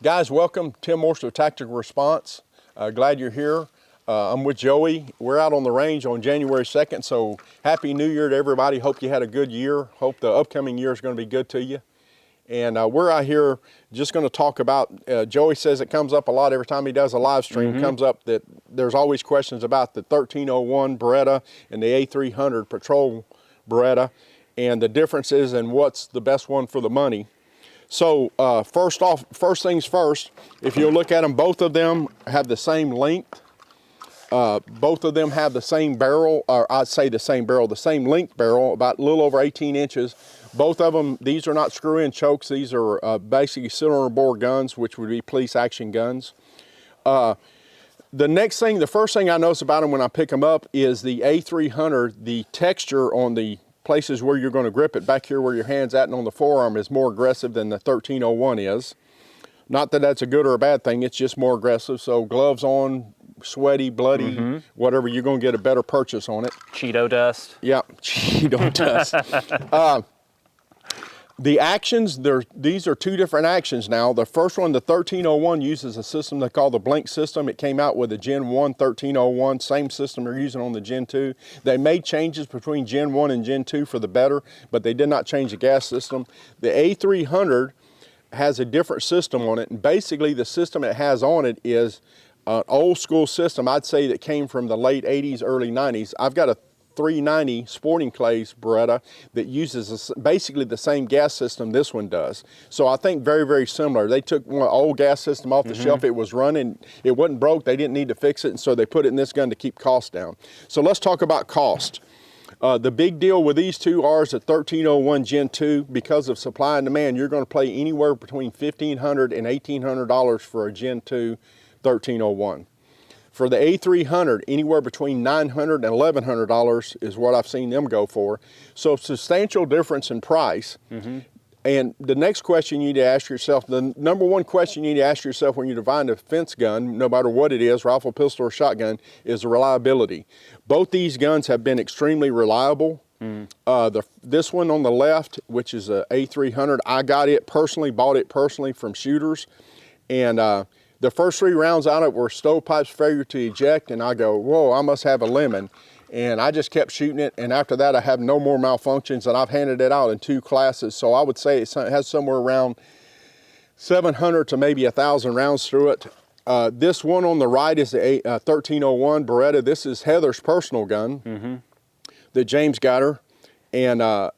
Guys, welcome. Tim Morse with Tactical Response. Glad you're here. I'm with Joey. We're out on the range on January 2nd, so Happy New Year to everybody. Hope you had a good year. Hope the upcoming year is going to be good to you. And we're out here just going to talk about, Joey says it comes up a lot every time he does a live stream, comes up that there's always questions about the 1301 Beretta and the A300 Patrol Beretta and the differences and what's the best one for the money. So first things first, if you look at them, both of them have the same length. Both of them have the same barrel, or I'd say the same barrel, the same length barrel, about a little over 18 inches. Both of them, these are not screw-in chokes. These are basically cylinder bore guns, which would be police action guns. The first thing I notice about them when I pick them up is the A300, the texture on the places where you're going to grip it, back here where your hand's at and on the forearm, is more aggressive than the 1301 is. Not that that's a good or a bad thing, it's just more aggressive. So gloves on, sweaty, bloody, whatever, you're going to get a better purchase on it. Cheeto dust. Yeah, Cheeto dust. The actions, these are two different actions now. The first one, the 1301, uses a system they call the Blink system. It came out with a Gen 1 1301, same system they're using on the Gen 2. They made changes between Gen 1 and Gen 2 for the better, but they did not change the gas system. The A300 has a different system on it, and basically the system it has on it is an old school system, I'd say, that came from the late 80s, early 90s. I've got a 390 Sporting Clays Beretta that uses basically the same gas system this one does. So I think very, very similar. They took one old gas system off the shelf. It was running. It wasn't broke. They didn't need to fix it, and so they put it in this gun to keep costs down. So let's talk about cost. The big deal with these two are the 1301 Gen 2. Because of supply and demand, you're going to pay anywhere between $1,500 and $1,800 for a Gen 2 1301. For the A300, anywhere between $900 and $1,100 is what I've seen them go for. So substantial difference in price. And the next question you need to ask yourself, the number one question you need to ask yourself when you're buying a defense gun, no matter what it is, rifle, pistol, or shotgun, is the reliability. Both these guns have been extremely reliable. This one on the left, which is a A300, I got it personally, bought it personally from shooters. And the first 3 rounds on it were stovepipes failure to eject, and I go, whoa, I must have a lemon. And I just kept shooting it, and after that I have no more malfunctions, and I've handed it out in 2 classes. So I would say it has somewhere around 700 to maybe 1,000 rounds through it. This one on the right is the 1301 Beretta. This is Heather's personal gun that James got her. And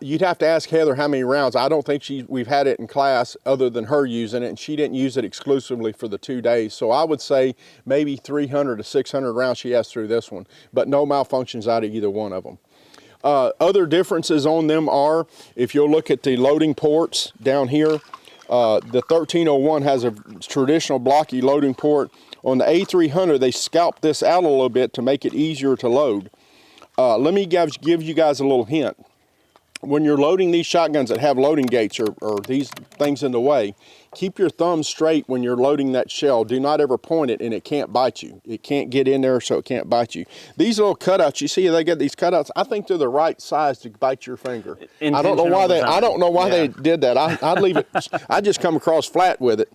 you'd have to ask Heather how many rounds. I don't think we've had it in class other than her using it, and she didn't use it exclusively for the 2 days. So I would say maybe 300 to 600 rounds she has through this one, but no malfunctions out of either one of them. Other differences on them are, if you'll look at the loading ports down here, the 1301 has a traditional blocky loading port. On the A300, they scalped this out a little bit to make it easier to load. Let me give you guys a little hint. When you're loading these shotguns that have loading gates or these things in the way, keep your thumb straight when you're loading that shell. Do not ever point it, and it can't bite you. It can't get in there, so it can't bite you. These little cutouts, you see they get these cutouts, I think they're the right size to bite your finger. I don't know why they did that. I'd leave it, I just come across flat with it.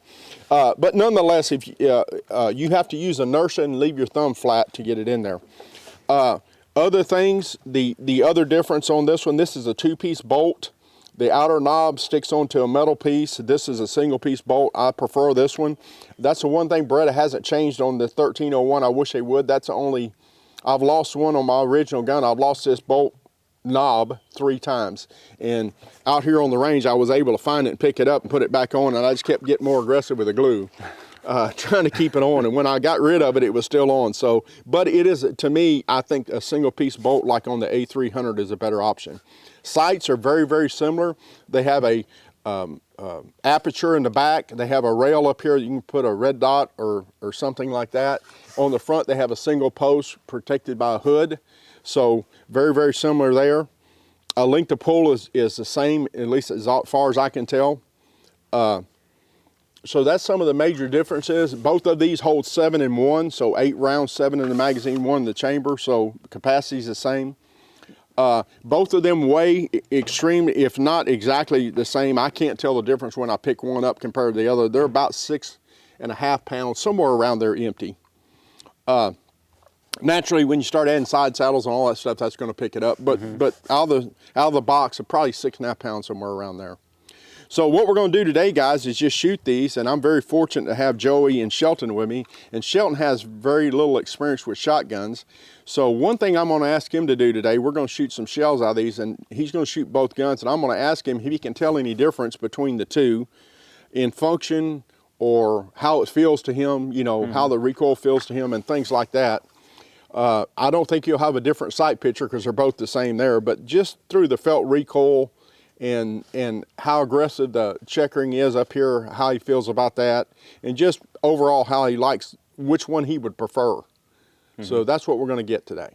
But nonetheless, if you have to use inertia and leave your thumb flat to get it in there. Other things, the other difference on this one, this is a 2-piece bolt. The outer knob sticks onto a metal piece. This is a single-piece bolt. I prefer this one. That's the one thing Beretta hasn't changed on the 1301. I wish they would. That's the only, I've lost one on my original gun. I've lost this bolt knob 3 times. And out here on the range, I was able to find it and pick it up and put it back on, and I just kept getting more aggressive with the glue. Trying to keep it on, and when I got rid of it, it was still on. So, but it is, to me, I think a single piece bolt like on the A300 is a better option. Sights are very, very similar. They have a aperture in the back. They have a rail up here. You can put a red dot or something like that. On the front, they have a single post protected by a hood. So very, very similar there. Length of pull is the same, at least as far as I can tell. So that's some of the major differences. Both of these hold 7 in 1, so 8 rounds, 7 in the magazine, 1 in the chamber, so capacity is the same. Both of them weigh extremely, if not exactly the same. I can't tell the difference when I pick one up compared to the other. They're about 6.5 pounds, somewhere around there empty. Naturally, when you start adding side saddles and all that stuff, that's going to pick it up. But out of the box, probably 6.5 pounds, somewhere around there. So what we're going to do today, guys, is just shoot these, and I'm very fortunate to have Joey and Shelton with me. And Shelton has very little experience with shotguns. So one thing I'm going to ask him to do today, we're going to shoot some shells out of these, and he's going to shoot both guns, and I'm going to ask him if he can tell any difference between the two in function or how it feels to him, you know, how the recoil feels to him and things like that. I don't think you'll have a different sight picture because they're both the same there, but just through the felt recoil and how aggressive the checkering is up here, how he feels about that, and just overall how he likes, which one he would prefer. So that's what we're going to get today.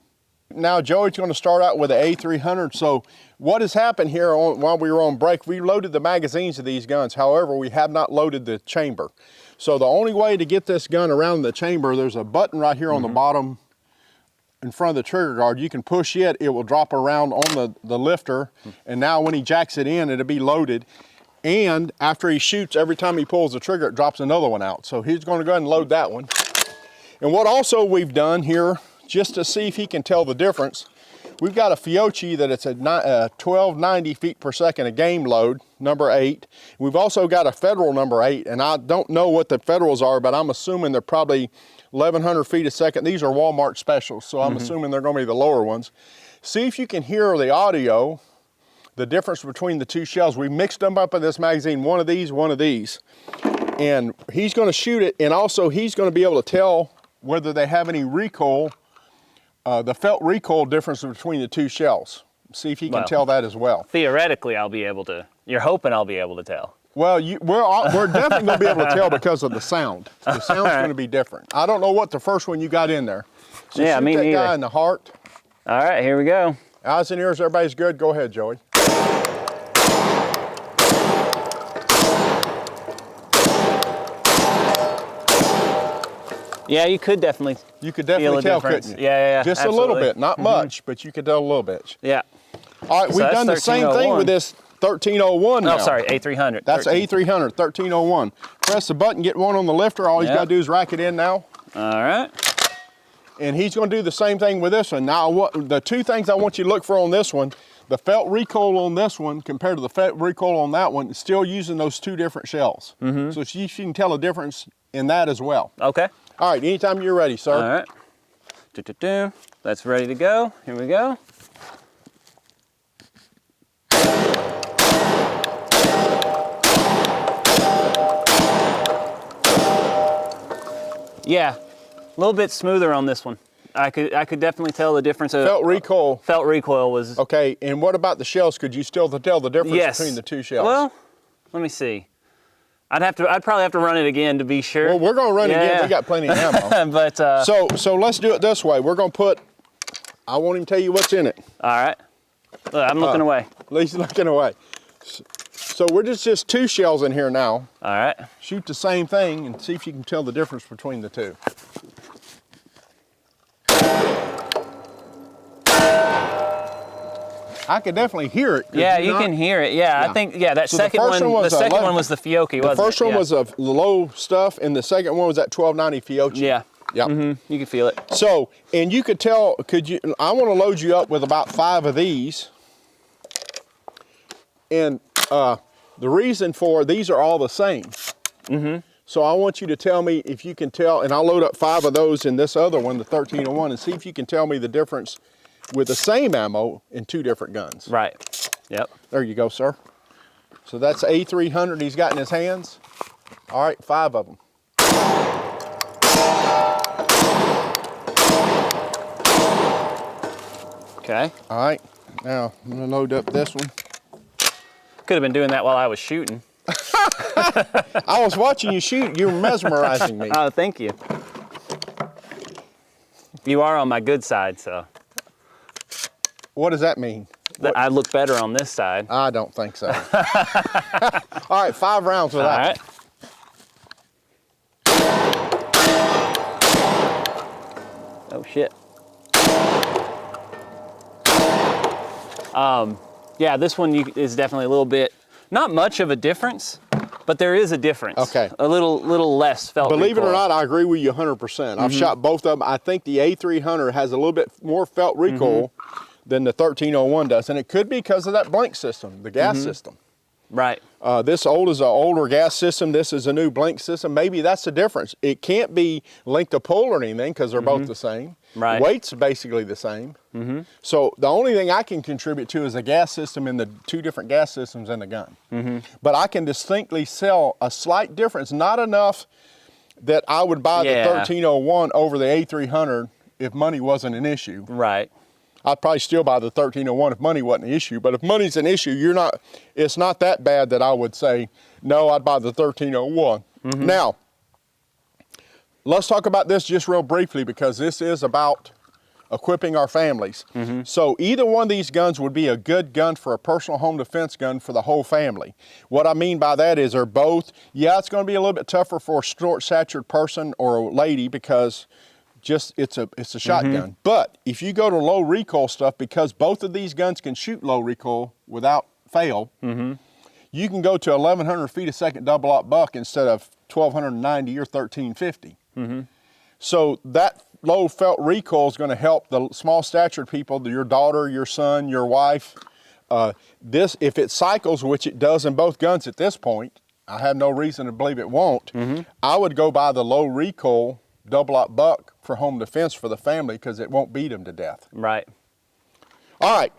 Now Joey's going to start out with the A300. So what has happened here while we were on break, we loaded the magazines of these guns. However, we have not loaded the chamber. So the only way to get this gun around the chamber, there's a button right here on the bottom in front of the trigger guard. You can push it, it will drop around on the lifter, and now when he jacks it in, it'll be loaded. And after he shoots, every time he pulls the trigger, it drops another one out. So he's going to go ahead and load that one. And what also we've done here, just to see if he can tell the difference, we've got a Fiocchi that it's a 1290 feet per second, a game load, number 8. We've also got a Federal number 8, and I don't know what the Federals are, but I'm assuming they're probably 1,100 feet a second. These are Walmart specials, so I'm assuming they're going to be the lower ones. See if you can hear the audio, the difference between the two shells. We mixed them up in this magazine, one of these, and he's going to shoot it, and also he's going to be able to tell whether they have any recoil, the felt recoil difference between the two shells. See if he can tell that as well. Theoretically, I'll be able to. You're hoping I'll be able to tell. Well, we're definitely going to be able to tell because of the sound. The sound's going to be different. I don't know what the first one you got in there. So yeah, shoot me that neither. guy in the heart. All right, here we go. Eyes and ears, everybody's good. Go ahead, Joey. Yeah, you could definitely. You could definitely tell, couldn't you? Yeah, just absolutely. a little bit, not much, but you could tell a little bit. Yeah. All right, So we've done the same thing with this 1301 now. Oh, sorry, A300. That's A300, 1301. Press the button, get one on the lifter. All he's got to do is rack it in now. All right. And he's going to do the same thing with this one. Now, the two things I want you to look for on this one, the felt recoil on this one compared to the felt recoil on that one, is still using those two different shells. So you can tell a difference in that as well. Okay. All right, anytime you're ready, sir. All right. That's ready to go. Here we go. Yeah, a little bit smoother on this one. I could definitely tell the difference. Felt recoil. Felt recoil was. Okay, and what about the shells? Could you still tell the difference between the two shells? Well, let me see. I'd probably have to run it again to be sure. Well, we're going to run it again. We got plenty of ammo. But so let's do it this way. We're going to put. I won't even tell you what's in it. All right. Look, I'm looking away. He's looking away. So we're just 2 shells in here now. All right. Shoot the same thing and see if you can tell the difference between the two. I could definitely hear it. Yeah, you can hear it. Yeah, I think that so second one. The second one was the Fiocchi. The first one was a low stuff, and the second one was that 1290 Fiocchi. Yeah. Yeah. You can feel it. So, and you could tell. I want to load you up with about 5 of these, and the reason for these are all the same. So I want you to tell me if you can tell, and I'll load up 5 of those in this other one, the 1301, and see if you can tell me the difference with the same ammo in 2 different guns. Right. Yep. There you go, sir. So that's A300 he's got in his hands. All right, 5 of them. Okay. All right, now I'm gonna load up this one. Could have been doing that while I was shooting. I was watching you shoot. You were mesmerizing me. Oh, thank you. You are on my good side, so. What does that mean? I look better on this side. I don't think so. All right, 5 rounds with that. All right. Oh, shit. Yeah, this one is definitely a little bit, not much of a difference, but there is a difference. Okay. A little less felt Believe it or recoil. not, I agree with you 100%. I've shot both of them. I think the A300 has a little bit more felt recoil than the 1301 does, and it could be because of that blink system, the gas system. Right. This is an older gas system. This is a new blink system. Maybe that's the difference. It can't be length of pull or anything because they're both the same. Right. Weight's basically the same. So the only thing I can contribute to is a gas system in the two different gas systems in the gun. But I can distinctly sell a slight difference, not enough that I would buy the 1301 over the A300 if money wasn't an issue. Right. I'd probably still buy the 1301 if money wasn't an issue. But if money's an issue, it's not that bad that I would say, no, I'd buy the 1301. Now, let's talk about this just real briefly because this is about equipping our families. So either one of these guns would be a good gun for a personal home defense gun for the whole family. What I mean by that is they're both, it's going to be a little bit tougher for a short-statured person or a lady because it's a shotgun. But if you go to low recoil stuff, because both of these guns can shoot low recoil without fail, you can go to 1,100 feet a second double-aught buck instead of 1,290 or 1,350. So that low felt recoil is going to help the small statured people, your daughter, your son, your wife. If it cycles, which it does in both guns at this point, I have no reason to believe it won't, I would go buy the low recoil double-aught buck for home defense for the family because it won't beat them to death. Right. All right,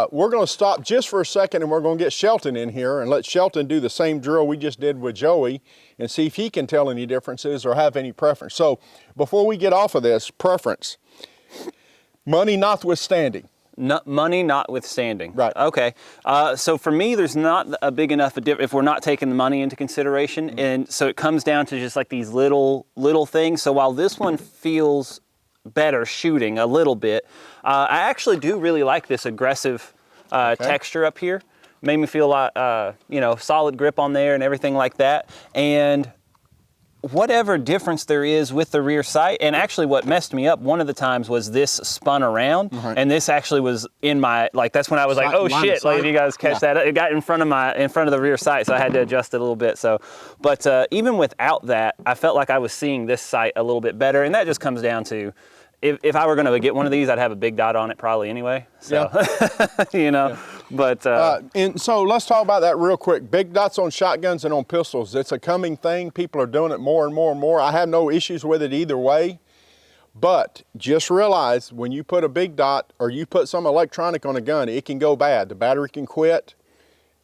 we're going to stop just for a second and we're going to get Shelton in here and let Shelton do the same drill we just did with Joey and see if he can tell any differences or have any preference. So before we get off of this, preference, money notwithstanding. Money notwithstanding. Right. Okay. So for me, there's not a big enough if we're not taking the money into consideration, and so it comes down to just like these little things. So while this one feels better shooting a little bit, I actually do really like this aggressive texture up here. Made me feel like solid grip on there and everything like that, and whatever difference there is with the rear sight, and actually what messed me up one of the times was this spun around, and this actually was in my, that's when I was like, oh shit, if you guys catch that, it got in front of the rear sight, so I had to adjust it a little bit. So, but even without that, I felt like I was seeing this sight a little bit better, and that just comes down to, if I were gonna get one of these, I'd have a big dot on it probably anyway, so, But and so let's talk about that real quick. Big dots on shotguns and on pistols. It's a coming thing. People are doing it more and more and more. I have no issues with it either way. But just realize when you put a big dot or you put some electronic on a gun, it can go bad. The battery can quit.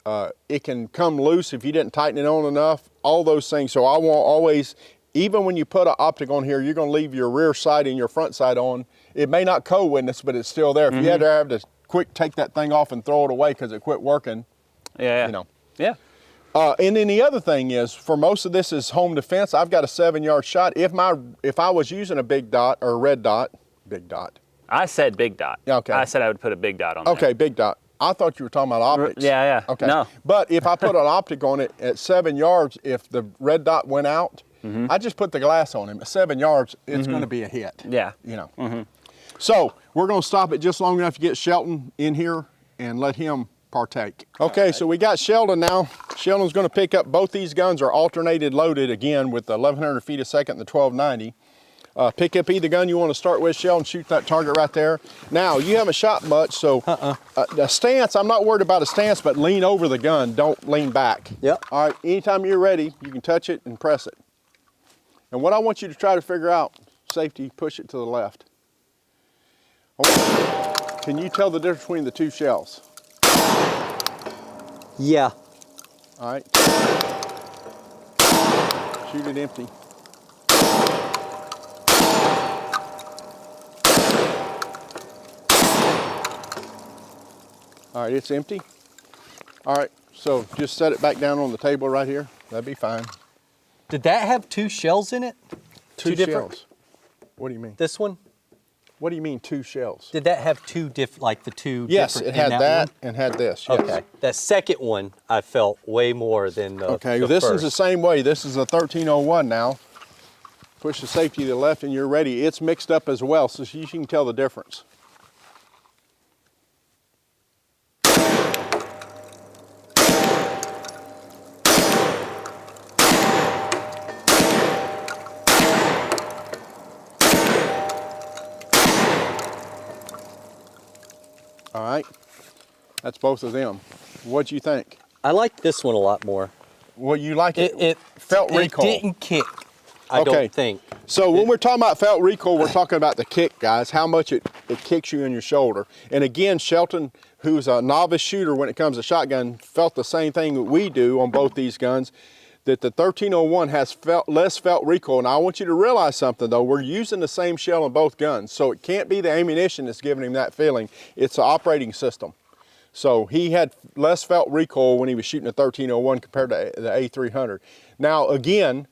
It can come loose if you didn't tighten it on enough. All those things. So I want always, even when you put an optic on here, you're going to leave your rear sight and your front sight on. It may not co-witness, but it's still there. If you had to have to quick take that thing off and throw it away because it quit working. Yeah. And then the other thing is, for most of this is home defense. I've got a 7-yard shot. If I was using a big dot or a red dot, big dot. I said big dot. Okay. I said I would put a big dot on there. Okay, big dot. I thought you were talking about optics. Yeah. Okay. No. But if I put an optic on it at 7 yards, if the red dot went out, I just put the glass on him. At 7 yards, it's going to be a hit. Yeah. So we're going to stop it just long enough to get Shelton in here and let him partake. Okay, so we got Sheldon now. Sheldon's going to pick up both these guns are alternated loaded again with the 1,100 feet a second and the 1290. Pick up either gun you want to start with, Sheldon, shoot that target right there. Now, you haven't shot much, so the stance, I'm not worried about a stance, but lean over the gun, don't lean back. Yep. All right, anytime you're ready, you can touch it and press it. And what I want you to try to figure out, safety, push it to the left. Can you tell the difference between the two shells? Yeah. All right. Shoot it empty. All right, it's empty. All right, so just set it back down on the table right here. That'd be fine. Did that have 2 shells in it? Two different? shells. What do you mean? This one? What do you mean 2 shells? Did that have 2 the 2 Yes, different it had in that one? and had this, yes. Okay. That second one I felt way more than the Okay, the this first. is the same way. This is a 1301 now. Push the safety to the left and you're ready. It's mixed up as well, so you can tell the difference. All right, that's both of them. What'd you think? I like this one a lot more. Well, you like it? It felt recoil. It didn't kick, I don't think. So when we're talking about felt recoil, we're talking about the kick, guys, how much it kicks you in your shoulder. And again, Shelton, who's a novice shooter when it comes to shotgun, felt the same thing that we do on both these guns, that the 1301 has less felt recoil. Now I want you to realize something though, we're using the same shell in both guns, so it can't be the ammunition that's giving him that feeling, it's the operating system. So he had less felt recoil when he was shooting a 1301 compared to the A300. Now again,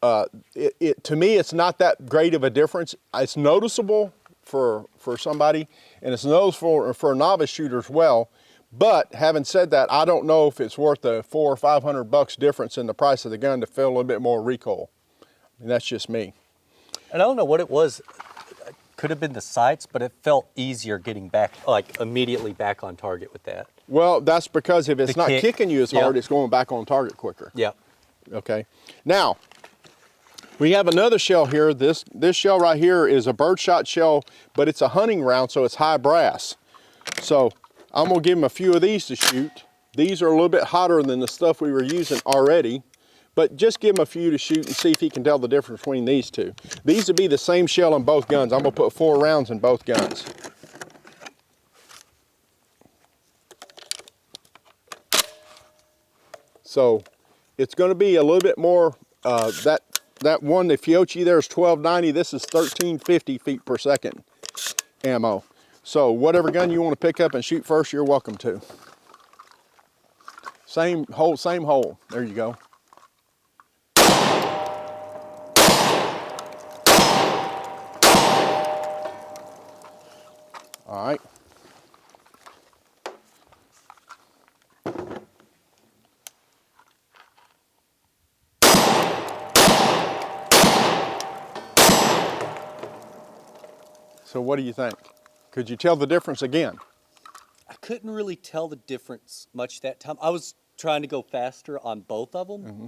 to me, it's not that great of a difference. It's noticeable for somebody, and it's noticeable for a novice shooter as well. But having said that, I don't know if it's worth the $400 or $500 difference in the price of the gun to feel a little bit more recoil. And that's just me. And I don't know what it was. Could have been the sights, but it felt easier getting back, like immediately back on target with that. Well, that's because if it's not kicking you as hard, Yep. it's going back on target quicker. Yeah. Okay. Now, we have another shell here. This shell right here is a birdshot shell, but it's a hunting round, so it's high brass. So I'm gonna give him a few of these to shoot. These are a little bit hotter than the stuff we were using already, but just give him a few to shoot and see if he can tell the difference between these two. These would be the same shell in both guns. I'm gonna put 4 rounds in both guns. So it's gonna be a little bit more, that one, the Fiocchi there is 1290. This is 1350 feet per second ammo. So whatever gun you want to pick up and shoot first, you're welcome to. Same hole, same hole. There you go. All right. So what do you think? Could you tell the difference again? I couldn't really tell the difference much that time. I was trying to go faster on both of them. Mm-hmm.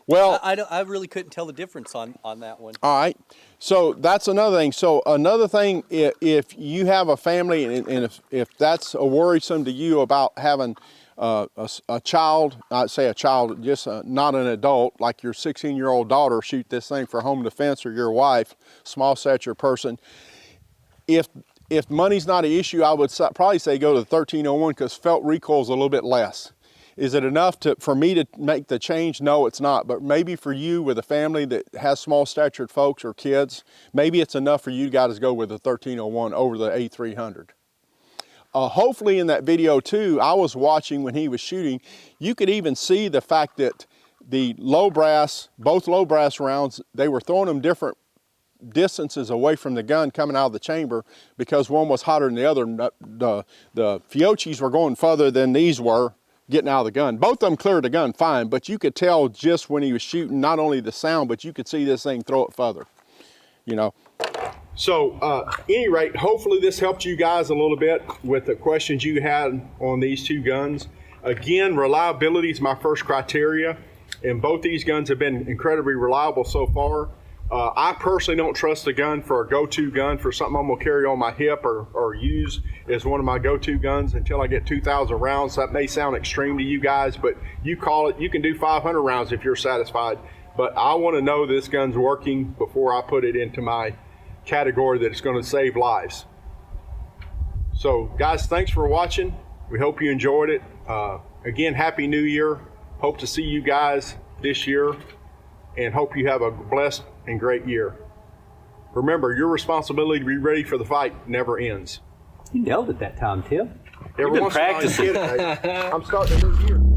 Well, I really couldn't tell the difference on that one. all right. So that's another thing. So another thing, if you have a family and if that's a worrisome to you about having a child, I'd say a child, just not an adult, like your 16-year-old daughter shoot this thing for home defense, or your wife, small stature person, if money's not an issue, I would probably say go to the 1301 because felt recoil is a little bit less. Is it enough for me to make the change? No, it's not. But maybe for you with a family that has small statured folks or kids, maybe it's enough for you guys to go with the 1301 over the A300. Hopefully in that video too, I was watching when he was shooting, you could even see the fact that the low brass, both low brass rounds, they were throwing them different distances away from the gun coming out of the chamber because one was hotter than the other. The Fiocchis were going further than these were getting out of the gun. Both of them cleared the gun fine, but you could tell just when he was shooting, not only the sound, but you could see this thing throw it further, you know. So any rate, hopefully this helped you guys a little bit with the questions you had on these two guns. Again, reliability is my first criteria, and both these guns have been incredibly reliable so far. I personally don't trust the gun for a go-to gun, for something I'm gonna carry on my hip or use as one of my go-to guns until I get 2,000 rounds. That may sound extreme to you guys, but you call it, you can do 500 rounds if you're satisfied. But I wanna know this gun's working before I put it into my category that it's gonna save lives. So guys, thanks for watching. We hope you enjoyed it. Again, Happy New Year. Hope to see you guys this year, and hope you have a blessed and great year. Remember, your responsibility to be ready for the fight never ends. You nailed it that time, Tim. Every once in a while, I'm starting a new year.